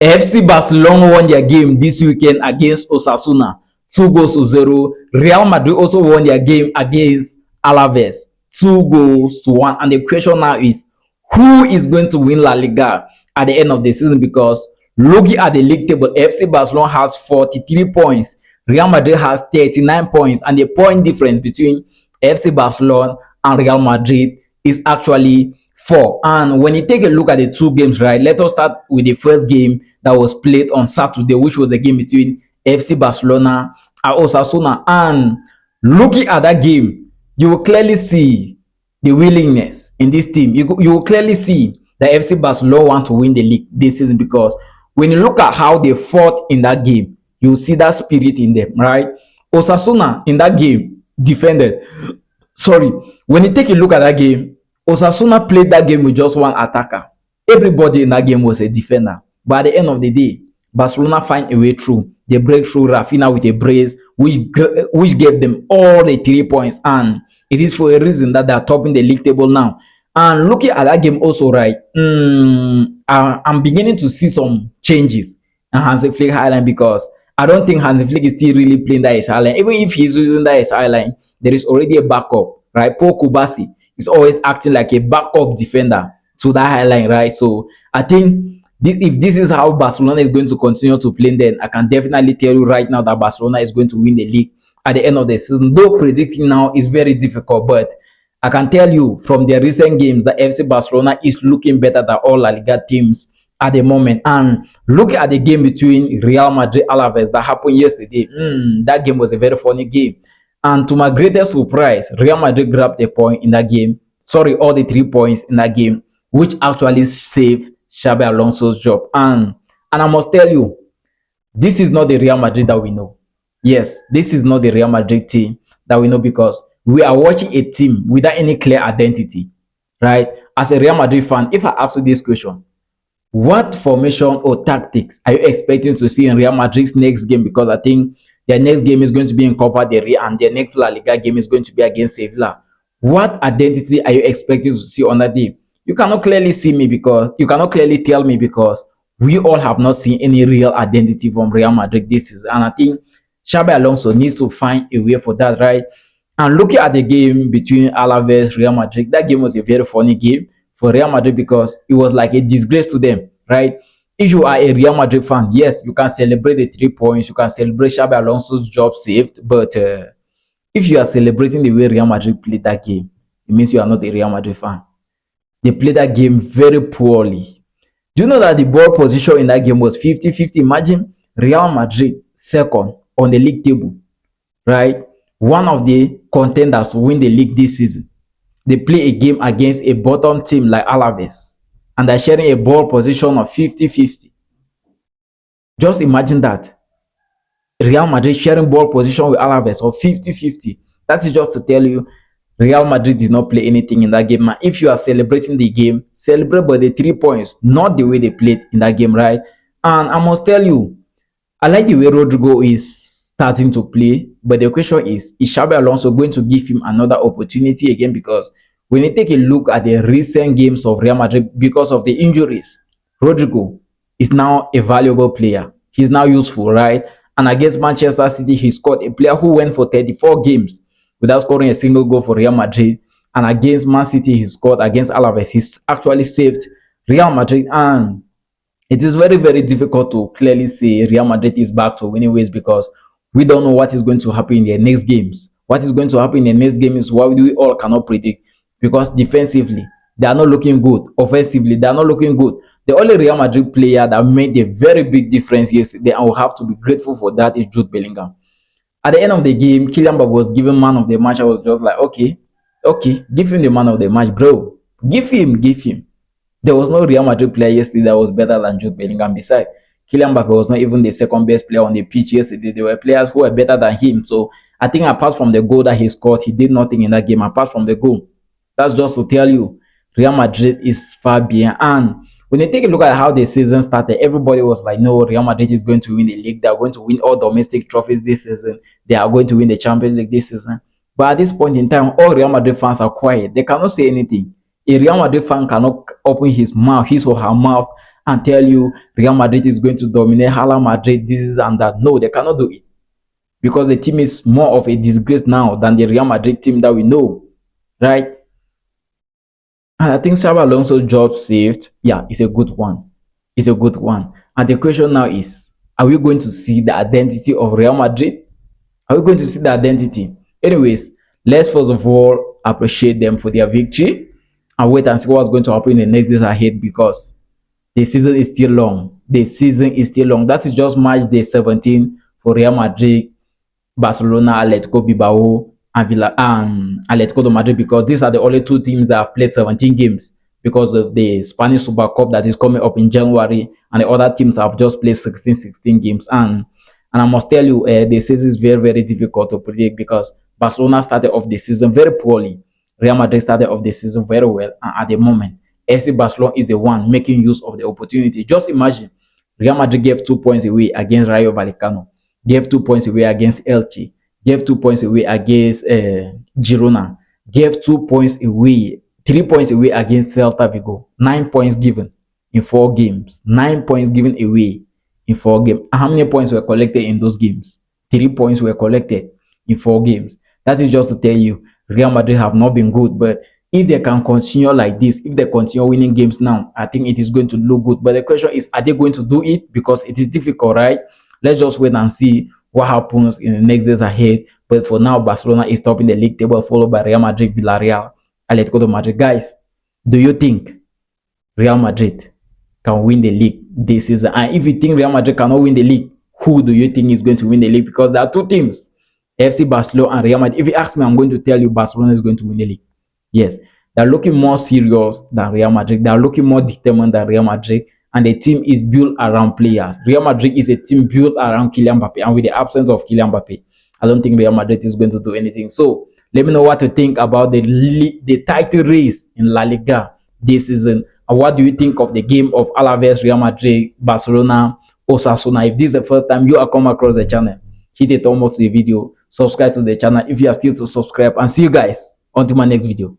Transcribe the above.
FC Barcelona won their game this weekend against Osasuna, 2-0. Real Madrid also won their game against Alavés, 2-1. And the question now is, who is going to win La Liga at the end of the season? Because looking at the league table, FC Barcelona has 43 points, Real Madrid has 39 points, and the point difference between FC Barcelona and Real Madrid is actually 4. And when you take a look at the two games, right, let us start with the first game that was played on Saturday, which was the game between FC Barcelona and Osasuna. And looking at that game, you will clearly see the willingness in this team. You will clearly see that FC Barcelona want to win the league this season, because when you look at how they fought in that game, you see that spirit in them, right? Osasuna in that game defended. Sorry, when you take a look at that game, Osasuna played that game with just one attacker. Everybody in that game was a defender. But at the end of the day, Barcelona find a way through. They break through Raphinha with a brace, which gave them all the 3 points. And it is for a reason that they are topping the league table now. And looking at that game also, right, I'm beginning to see some changes in Hansi Flick highline, because I don't think Hansi Flick is still really playing that as highline. Even if he's using that as highline, there is already a backup, right? Paul Kubasi is always acting like a backup defender to that highline, right? So I think if this is how Barcelona is going to continue to play, then I can definitely tell you right now that Barcelona is going to win the league at the end of the season. Though predicting now is very difficult, but I can tell you from the recent games that FC Barcelona is looking better than all La Liga teams at the moment. And look at the game between Real Madrid Alavés that happened yesterday. That game was a very funny game. And to my greatest surprise, Real Madrid grabbed a point in that game. Sorry, all the 3 points in that game, which actually saved Xabi Alonso's job. And I must tell you, this is not the Real Madrid that we know. Yes, this is not the Real Madrid team that we know, because we are watching a team without any clear identity, right? As a Real Madrid fan, if I ask you this question, what formation or tactics are you expecting to see in Real Madrid's next game? Because I think their next game is going to be in Copa del Rey, and their next La Liga game is going to be against Sevilla. What identity are you expecting to see on that day? You cannot clearly see me, because you cannot clearly tell me, because we all have not seen any real identity from Real Madrid this season. And I think Xabi Alonso needs to find a way for that, right? And looking at the game between Alavés, Real Madrid, that game was a very funny game for Real Madrid, because it was like a disgrace to them, right? If you are a Real Madrid fan, yes, you can celebrate the 3 points, you can celebrate Xabi Alonso's job saved, but if you are celebrating the way Real Madrid played that game, it means you are not a Real Madrid fan. They played that game very poorly. Do you know that the ball position in that game was 50-50? Imagine Real Madrid second on the league table, right? One of the contenders to win the league this season. They play a game against a bottom team like Alavés, and they're sharing a ball position of 50-50. Just imagine that. Real Madrid sharing ball position with Alavés of 50-50. That is just to tell you, Real Madrid did not play anything in that game. And if you are celebrating the game, celebrate by the 3 points, not the way they played in that game, right? And I must tell you, I like the way Rodrigo is starting to play, but the question is Xabi Alonso going to give him another opportunity again? Because when you take a look at the recent games of Real Madrid, because of the injuries, Rodrigo is now a valuable player. He's now useful, right? And against Manchester City, he scored, a player who went for 34 games without scoring a single goal for Real Madrid. And against Man City, he scored. Against Alavés, he's actually saved Real Madrid. And it is very, very difficult to clearly say Real Madrid is back to winning ways, because we don't know what is going to happen in their next games. What is going to happen in the next game is what we all cannot predict, because defensively, they are not looking good. Offensively, they are not looking good. The only Real Madrid player that made a very big difference yesterday, and we'll have to be grateful for that, is Jude Bellingham. At the end of the game, Kylian Mbappé was given man of the match. I was just like, okay, give him the man of the match, bro. Give him. There was no Real Madrid player yesterday that was better than Jude Bellingham. Besides, Kylian Mbappé was not even the second best player on the pitch yesterday. There were players who were better than him. So I think apart from the goal that he scored, he did nothing in that game apart from the goal. That's just to tell you, Real Madrid is far behind. And when you take a look at how the season started, everybody was like, no, Real Madrid is going to win the league. They are going to win all domestic trophies this season. They are going to win the Champions League this season. But at this point in time, all Real Madrid fans are quiet. They cannot say anything. A Real Madrid fan cannot open his mouth, his or her mouth, and tell you Real Madrid is going to dominate Hala Madrid, this is and that. No, they cannot do it because the team is more of a disgrace now than the Real Madrid team that we know, right? And I think Xabi Alonso's job saved, yeah, it's a good one. It's a good one. And the question now is, are we going to see the identity of Real Madrid? Are we going to see the identity? Anyways, let's first of all appreciate them for their victory and wait and see what's going to happen in the next days ahead because the season is still long. The season is still long. That is just March day 17 for Real Madrid, Barcelona, Atletico Bilbao, and Atletico de Madrid because these are the only two teams that have played 17 games because of the Spanish Super Cup that is coming up in January, and the other teams have just played 16 games. And I must tell you, the season is very, very difficult to predict because Barcelona started off the season very poorly. Real Madrid started off the season very well, and at the moment, FC Barcelona is the one making use of the opportunity. Just imagine, Real Madrid gave 2 points away against Rayo Vallecano, gave 2 points away against Elche, gave 2 points away against Girona, gave 2 points away, 3 points away against Celta Vigo, 9 points given in 4 games, 9 points given away in 4 games. How many points were collected in those games? 3 points were collected in 4 games. That is just to tell you, Real Madrid have not been good, but if they can continue like this, if they continue winning games now, I think it is going to look good. But the question is, are they going to do it? Because it is difficult, right? Let's just wait and see what happens in the next days ahead. But for now, Barcelona is topping the league table, followed by Real Madrid, Villarreal, Atletico de Madrid. Guys, do you think Real Madrid can win the league this season? And if you think Real Madrid cannot win the league, who do you think is going to win the league? Because there are two teams, FC Barcelona and Real Madrid. If you ask me, I'm going to tell you Barcelona is going to win the league. Yes, they're looking more serious than Real Madrid. They're looking more determined than Real Madrid. And the team is built around players. Real Madrid is a team built around Kylian Mbappe. And with the absence of Kylian Mbappe, I don't think Real Madrid is going to do anything. So let me know what you think about the title race in La Liga this season. And what do you think of the game of Alavés, Real Madrid, Barcelona, Osasuna? If this is the first time you are come across the channel, hit a thumb up to the video, subscribe to the channel if you are still to subscribe, and see you guys until my next video.